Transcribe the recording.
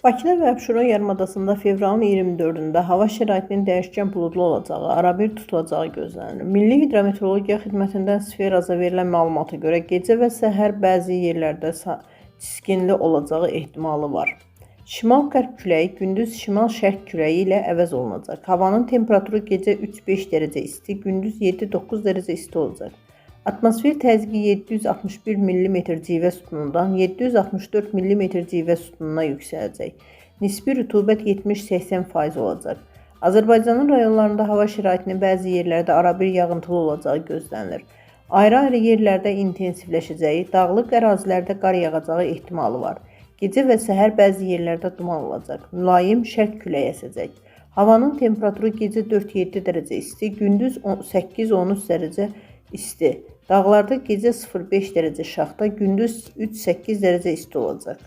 Bakıda və Abşeron yarımadasında fevralın 24-də hava şəraitinin dəyişkən buludlu olacağı, arabir tutulacağı gözlənilir. Milli Hidrometeorologiya Xidmətindən Sferaza verilən məlumata görə gecə və səhər bəzi yerlərdə çiskinli olacağı ehtimalı var. Şimal-qərb küləyi gündüz şimal-şərq küləyi ilə əvəz olunacaq. Havanın temperaturu gecə 3-5 dərəcə isti, gündüz 7-9 dərəcə isti olacaq. Atmosfer təzyiqi 761 mm civə sütunundan 764 mm civə sütununa yüksələcək. Nisbi rütubət 70-80% olacaq. Azərbaycanın rayonlarında hava şəraitinin bəzi yerlərdə arabir yağıntılı olacağı gözlənilir. Ayrı-ayrı yerlərdə intensivləşəcəyi, dağlıq ərazilərdə qar yağacağı ehtimalı var. Gecə və səhər bəzi yerlərdə duman olacaq. Mülayim şərq küləyi əsəcək. Havanın temperaturu gecə 4-7 dərəcə isti, gündüz 8-13 dərəcə isti. Dağlarda gecə 0-5 dərəcə şaxta, gündüz 3-8 dərəcə isti olacaq.